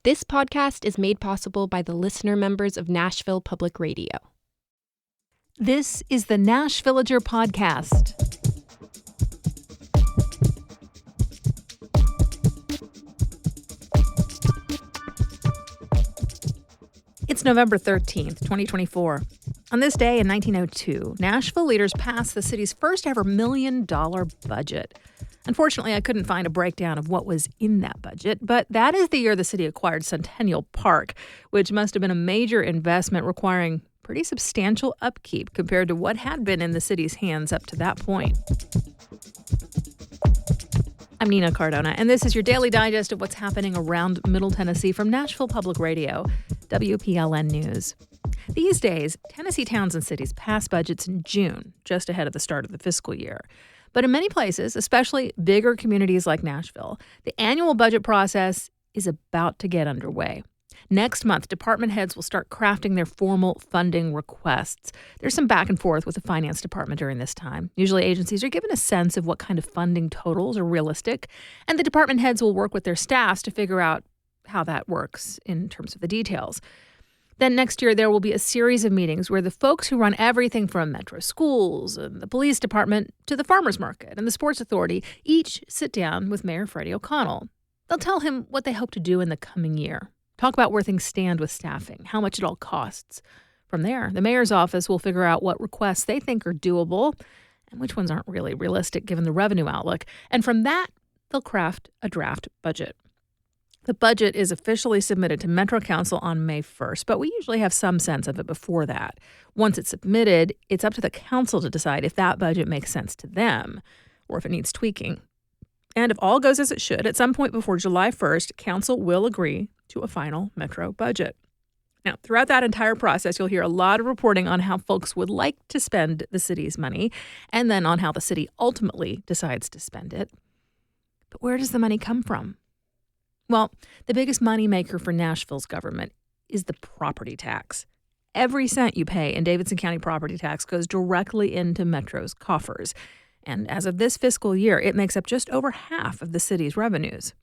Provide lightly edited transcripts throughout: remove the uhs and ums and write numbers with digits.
This podcast is made possible by the listener members of Nashville Public Radio. This is the Nashvillager Podcast. It's November 13th, 2024. On this day in 1902, Nashville leaders passed the city's first ever $1 million budget. Unfortunately, I couldn't find a breakdown of what was in that budget, but that is the year the city acquired Centennial Park, which must have been a major investment requiring pretty substantial upkeep compared to what had been in the city's hands up to that point. I'm Nina Cardona, and this is your daily digest of what's happening around Middle Tennessee from Nashville Public Radio, WPLN News. These days, Tennessee towns and cities pass budgets in June, just ahead of the start of the fiscal year. But in many places, especially bigger communities like Nashville, the annual budget process is about to get underway. Next month, department heads will start crafting their formal funding requests. There's some back and forth with the finance department during this time. Usually agencies are given a sense of what kind of funding totals are realistic, and the department heads will work with their staffs to figure out how that works in terms of the details. Then next year, there will be a series of meetings where the folks who run everything from metro schools and the police department to the farmers market and the sports authority each sit down with Mayor Freddie O'Connell. They'll tell him what they hope to do in the coming year, talk about where things stand with staffing, how much it all costs. From there, the mayor's office will figure out what requests they think are doable and which ones aren't really realistic given the revenue outlook. And from that, they'll craft a draft budget. The budget is officially submitted to Metro Council on May 1st, but we usually have some sense of it before that. Once it's submitted, it's up to the council to decide if that budget makes sense to them or if it needs tweaking. And if all goes as it should, at some point before July 1st, council will agree to a final Metro budget. Now, throughout that entire process, you'll hear a lot of reporting on how folks would like to spend the city's money and then on how the city ultimately decides to spend it. But where does the money come from? Well, the biggest moneymaker for Nashville's government is the property tax. Every cent you pay in Davidson County property tax goes directly into Metro's coffers. And as of this fiscal year, it makes up just over half of the city's revenues.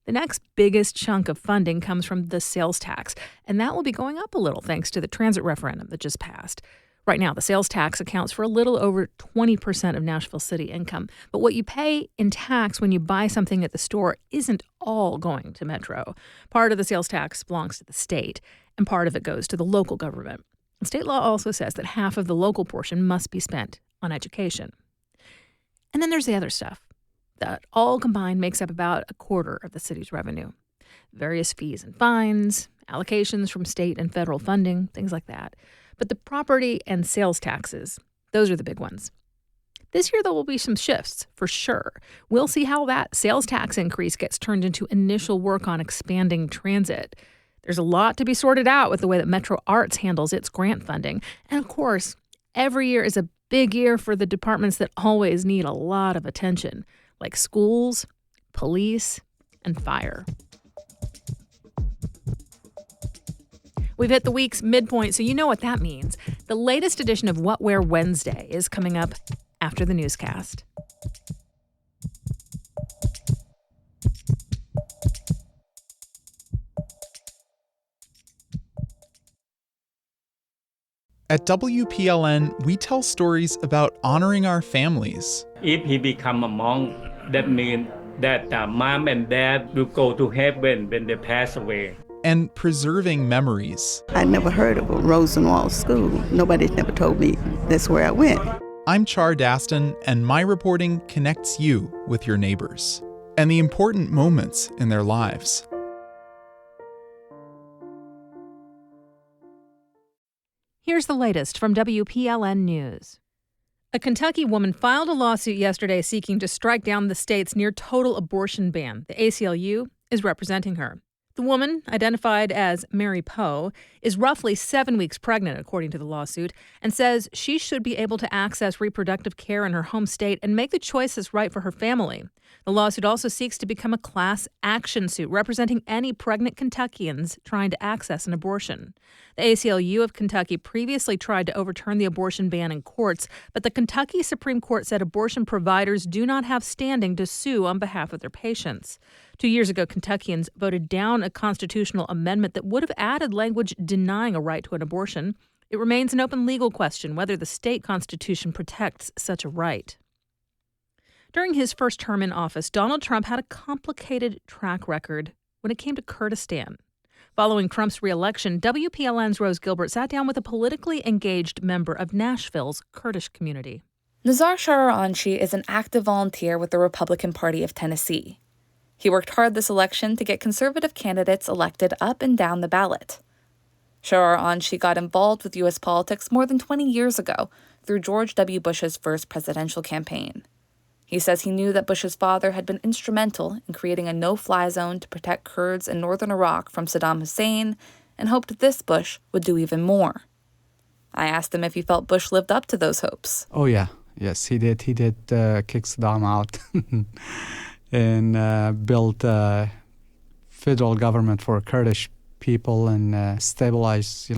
The next biggest chunk of funding comes from the sales tax, and that will be going up a little thanks to the transit referendum that just passed. Right now, the sales tax accounts for a little over 20% of Nashville city income. But what you pay in tax when you buy something at the store isn't all going to Metro. Part of the sales tax belongs to the state, and part of it goes to the local government. And state law also says that half of the local portion must be spent on education. And then there's the other stuff that all combined makes up about a quarter of the city's revenue. Various fees and fines, allocations from state and federal funding, things like that. But the property and sales taxes, those are the big ones. This year, there will be some shifts, for sure. We'll see how that sales tax increase gets turned into initial work on expanding transit. There's a lot to be sorted out with the way that Metro Arts handles its grant funding. And of course, every year is a big year for the departments that always need a lot of attention, like schools, police, and fire. We've hit the week's midpoint, so you know what that means. The latest edition of What Where Wednesday is coming up after the newscast. At WPLN, we tell stories about honoring our families. If he become a monk, that means that mom and dad will go to heaven when they pass away. And preserving memories. I never heard of a Rosenwald school. Nobody's never told me that's where I went. I'm Char Daston, and my reporting connects you with your neighbors and the important moments in their lives. Here's the latest from WPLN News. A Kentucky woman filed a lawsuit yesterday seeking to strike down the state's near-total abortion ban. The ACLU is representing her. The woman, identified as Mary Poe, is roughly 7 weeks pregnant, according to the lawsuit, and says she should be able to access reproductive care in her home state and make the choices right for her family. The lawsuit also seeks to become a class action suit representing any pregnant Kentuckians trying to access an abortion. The ACLU of Kentucky previously tried to overturn the abortion ban in courts, but the Kentucky Supreme Court said abortion providers do not have standing to sue on behalf of their patients. 2 years ago, Kentuckians voted down a constitutional amendment that would have added language denying a right to an abortion. It remains an open legal question whether the state constitution protects such a right. During his first term in office, Donald Trump had a complicated track record when it came to Kurdistan. Following Trump's re-election, WPLN's Rose Gilbert sat down with a politically engaged member of Nashville's Kurdish community. Nazar Shararanchi is an active volunteer with the Republican Party of Tennessee. He worked hard this election to get conservative candidates elected up and down the ballot. Shararanchi got involved with U.S. politics more than 20 years ago through George W. Bush's first presidential campaign. He says he knew that Bush's father had been instrumental in creating a no-fly zone to protect Kurds in northern Iraq from Saddam Hussein and hoped this Bush would do even more. I asked him if he felt Bush lived up to those hopes. Oh, yeah. Yes, he did. He did kick Saddam out and build a federal government for Kurdish people and stabilize,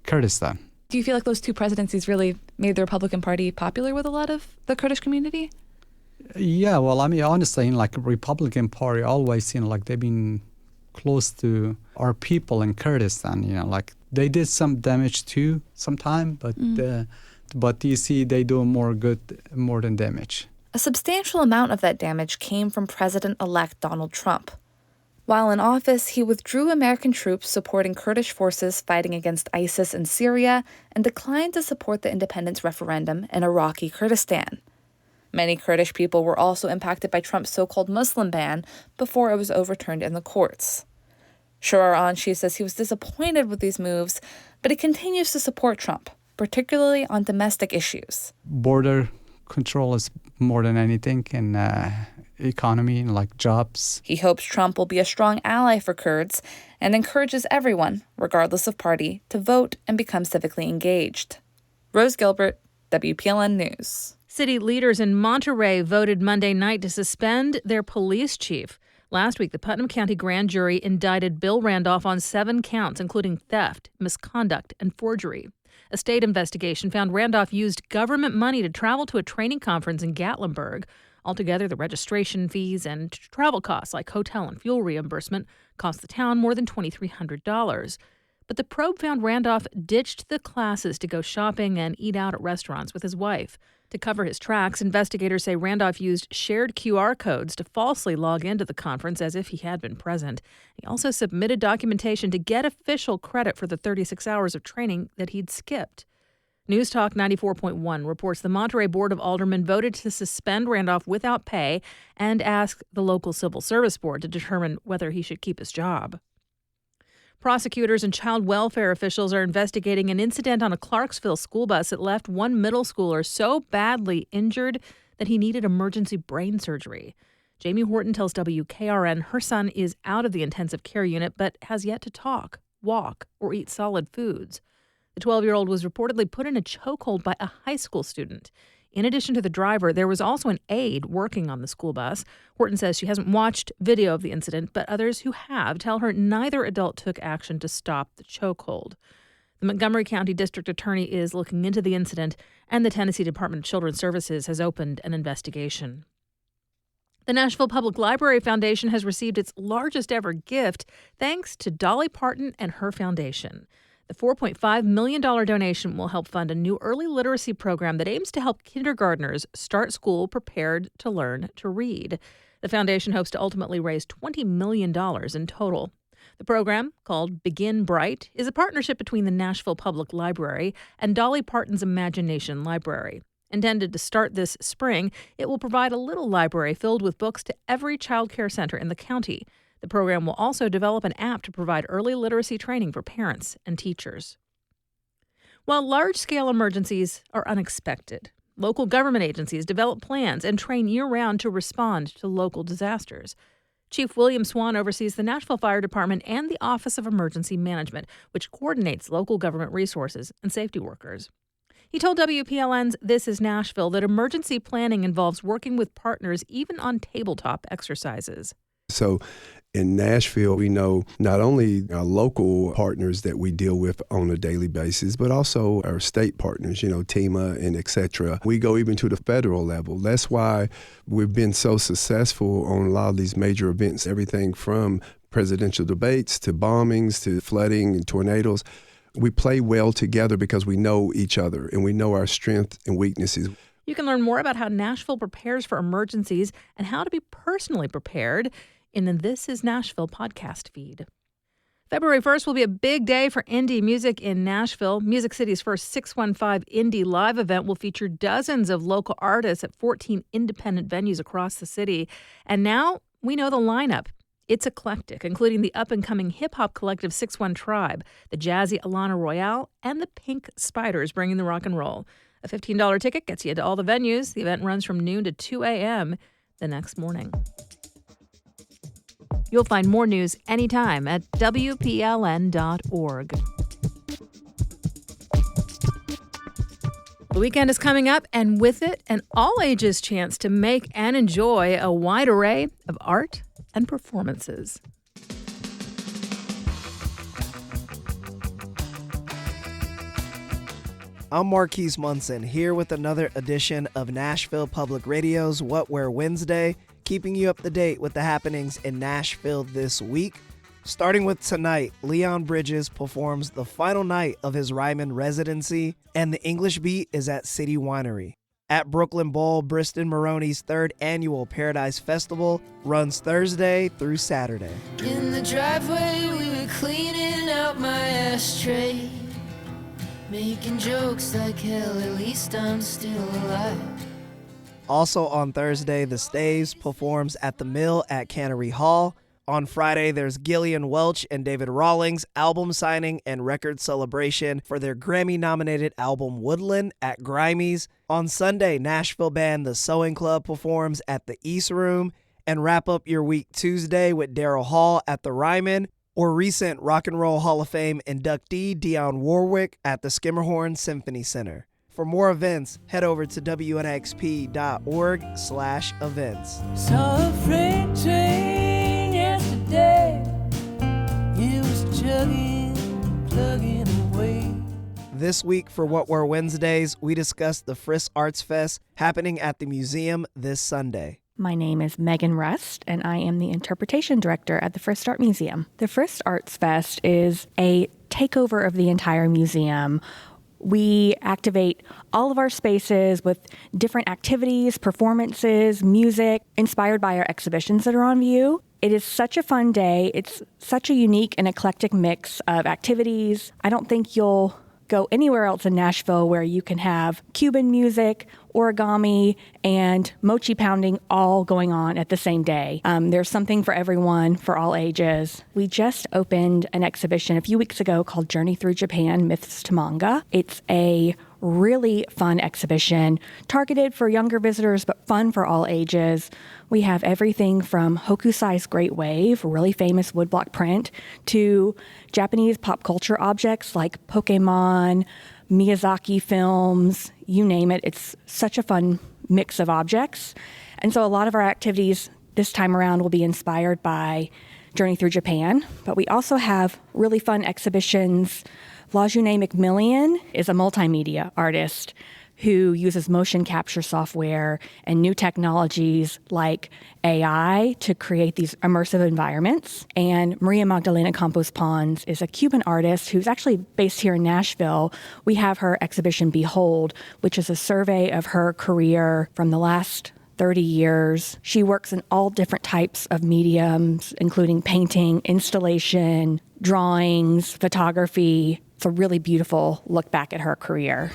Kurdistan. Do you feel like those two presidencies really made the Republican Party popular with a lot of the Kurdish community? Yeah, well, honestly, Republican Party always, they've been close to our people in Kurdistan, they did some damage too sometime, but you see they do more good more than damage. A substantial amount of that damage came from President-elect Donald Trump. While in office, he withdrew American troops supporting Kurdish forces fighting against ISIS in Syria and declined to support the independence referendum in Iraqi Kurdistan. Many Kurdish people were also impacted by Trump's so-called Muslim ban before it was overturned in the courts. Shararanchi says he was disappointed with these moves, but he continues to support Trump, particularly on domestic issues. Border control is more than anything in economy and jobs. He hopes Trump will be a strong ally for Kurds and encourages everyone, regardless of party, to vote and become civically engaged. Rose Gilbert, WPLN News. City leaders in Monterey voted Monday night to suspend their police chief. Last week, the Putnam County grand jury indicted Bill Randolph on 7 counts, including theft, misconduct, and forgery. A state investigation found Randolph used government money to travel to a training conference in Gatlinburg. Altogether, the registration fees and travel costs, like hotel and fuel reimbursement, cost the town more than $2,300. But the probe found Randolph ditched the classes to go shopping and eat out at restaurants with his wife. To cover his tracks, investigators say Randolph used shared QR codes to falsely log into the conference as if he had been present. He also submitted documentation to get official credit for the 36 hours of training that he'd skipped. News Talk 94.1 reports the Monterey Board of Aldermen voted to suspend Randolph without pay and ask the local civil service board to determine whether he should keep his job. Prosecutors and child welfare officials are investigating an incident on a Clarksville school bus that left one middle schooler so badly injured that he needed emergency brain surgery. Jamie Horton tells WKRN her son is out of the intensive care unit but has yet to talk, walk, or eat solid foods. The 12-year-old was reportedly put in a chokehold by a high school student. In addition to the driver, there was also an aide working on the school bus. Horton says she hasn't watched video of the incident, but others who have tell her neither adult took action to stop the chokehold. The Montgomery County District Attorney is looking into the incident, and the Tennessee Department of Children's Services has opened an investigation. The Nashville Public Library Foundation has received its largest ever gift thanks to Dolly Parton and her foundation. The $4.5 million donation will help fund a new early literacy program that aims to help kindergartners start school prepared to learn to read. The foundation hopes to ultimately raise $20 million in total. The program, called Begin Bright, is a partnership between the Nashville Public Library and Dolly Parton's Imagination Library. Intended to start this spring, it will provide a little library filled with books to every child care center in the county. The program will also develop an app to provide early literacy training for parents and teachers. While large-scale emergencies are unexpected, local government agencies develop plans and train year-round to respond to local disasters. Chief William Swan oversees the Nashville Fire Department and the Office of Emergency Management, which coordinates local government resources and safety workers. He told WPLN's This is Nashville that emergency planning involves working with partners even on tabletop exercises. So In Nashville, we know not only our local partners that we deal with on a daily basis, but also our state partners, TEMA and et cetera. We go even to the federal level. That's why we've been so successful on a lot of these major events, everything from presidential debates to bombings to flooding and tornadoes. We play well together because we know each other and we know our strengths and weaknesses. You can learn more about how Nashville prepares for emergencies and how to be personally prepared in the This Is Nashville podcast feed. February 1st will be a big day for indie music in Nashville. Music City's first 615 Indie Live event will feature dozens of local artists at 14 independent venues across the city. And now we know the lineup. It's eclectic, including the up-and-coming hip-hop collective 6-1 Tribe, the jazzy Alana Royale, and the Pink Spiders bringing the rock and roll. A $15 ticket gets you to all the venues. The event runs from noon to 2 a.m. the next morning. You'll find more news anytime at WPLN.org. The weekend is coming up, and with it, an all-ages chance to make and enjoy a wide array of art and performances. I'm Marquise Munson, here with another edition of Nashville Public Radio's What Where Wednesday, keeping you up to date with the happenings in Nashville this week. Starting with tonight, Leon Bridges performs the final night of his Ryman residency, and the English Beat is at City Winery. At Brooklyn Bowl, Briston Maroney's third annual Paradise Festival runs Thursday through Saturday. In the driveway, we were cleaning out my ashtray, making jokes like hell, at least I'm still alive. Also on Thursday, The Staves performs at the Mill at Cannery Hall. On Friday, there's Gillian Welch and David Rawlings' album signing and record celebration for their Grammy-nominated album Woodland at Grimey's. On Sunday, Nashville band The Sewing Club performs at the East Room. And wrap up your week Tuesday with Daryl Hall at the Ryman, or recent Rock and Roll Hall of Fame inductee Dionne Warwick at the Skimmerhorn Symphony Center. For more events, head over to WNXP.org/events. Saw a freight train yesterday. It was plugging away. This week for What Were Wednesdays, we discussed the Frisk Arts Fest happening at the museum this Sunday. My name is Megan Rust, and I am the Interpretation Director at the Frisk Art Museum. The Frisk Arts Fest is a takeover of the entire museum. We activate all of our spaces with different activities, performances, music, inspired by our exhibitions that are on view. It is such a fun day. It's such a unique and eclectic mix of activities. I don't think you'll go anywhere else in Nashville where you can have Cuban music, origami, and mochi pounding all going on at the same day. There's something for everyone, for all ages. We just opened an exhibition a few weeks ago called Journey Through Japan, Myths to Manga. It's a really fun exhibition, targeted for younger visitors, but fun for all ages. We have everything from Hokusai's Great Wave, really famous woodblock print, to Japanese pop culture objects like Pokemon, Miyazaki films, you name it. It's such a fun mix of objects. And so a lot of our activities this time around will be inspired by Journey Through Japan, but we also have really fun exhibitions. Lajoune McMillian is a multimedia artist who uses motion capture software and new technologies like AI to create these immersive environments. And Maria Magdalena Campos Pons is a Cuban artist who's actually based here in Nashville. We have her exhibition Behold, which is a survey of her career from the last 30 years. She works in all different types of mediums, including painting, installation, drawings, photography. It's a really beautiful look back at her career.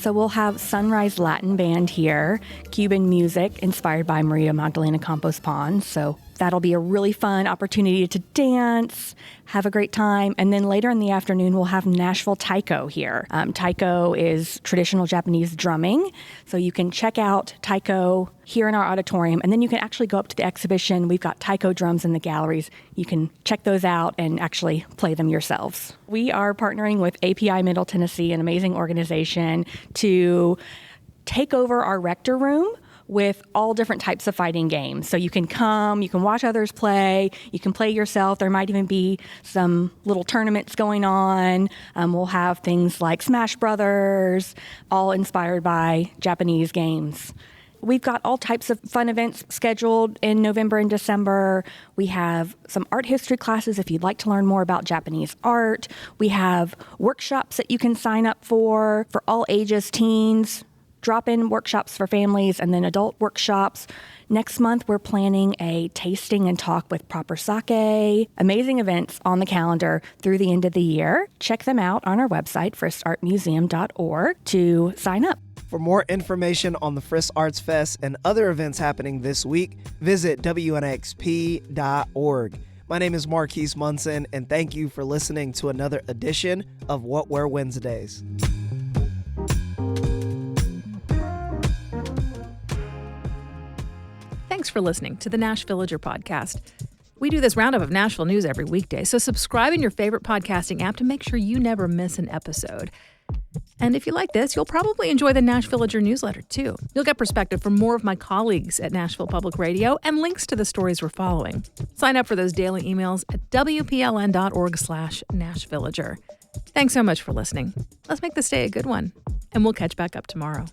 So we'll have Sunrise Latin Band here, Cuban music inspired by Maria Magdalena Campos Pons. So That'll be a really fun opportunity to dance, have a great time. And then later in the afternoon, we'll have Nashville Taiko here. Taiko is traditional Japanese drumming. So you can check out Taiko here in our auditorium. And then you can actually go up to the exhibition. We've got Taiko drums in the galleries. You can check those out and actually play them yourselves. We are partnering with API Middle Tennessee, an amazing organization, to take over our rector room with all different types of fighting games. So you can come, you can watch others play, you can play yourself. There might even be some little tournaments going on. We'll have things like Smash Brothers, all inspired by Japanese games. We've got all types of fun events scheduled in November and December. We have some art history classes if you'd like to learn more about Japanese art. We have workshops that you can sign up for all ages, teens, drop-in workshops for families, and then adult workshops. Next month, we're planning a tasting and talk with proper sake. Amazing events on the calendar through the end of the year. Check them out on our website, fristartmuseum.org, to sign up. For more information on the Frisk Arts Fest and other events happening this week, visit WNXP.org. My name is Marquise Munson, and thank you for listening to another edition of What Were Wednesdays. Thanks for listening to the Nashvillager podcast. We do this roundup of Nashville news every weekday, so subscribe in your favorite podcasting app to make sure you never miss an episode. And if you like this, you'll probably enjoy the Nashvillager newsletter too. You'll get perspective from more of my colleagues at Nashville Public Radio and links to the stories we're following. Sign up for those daily emails at WPLN.org/Nashvillager. Thanks so much for listening. Let's make this day a good one, and we'll catch back up tomorrow.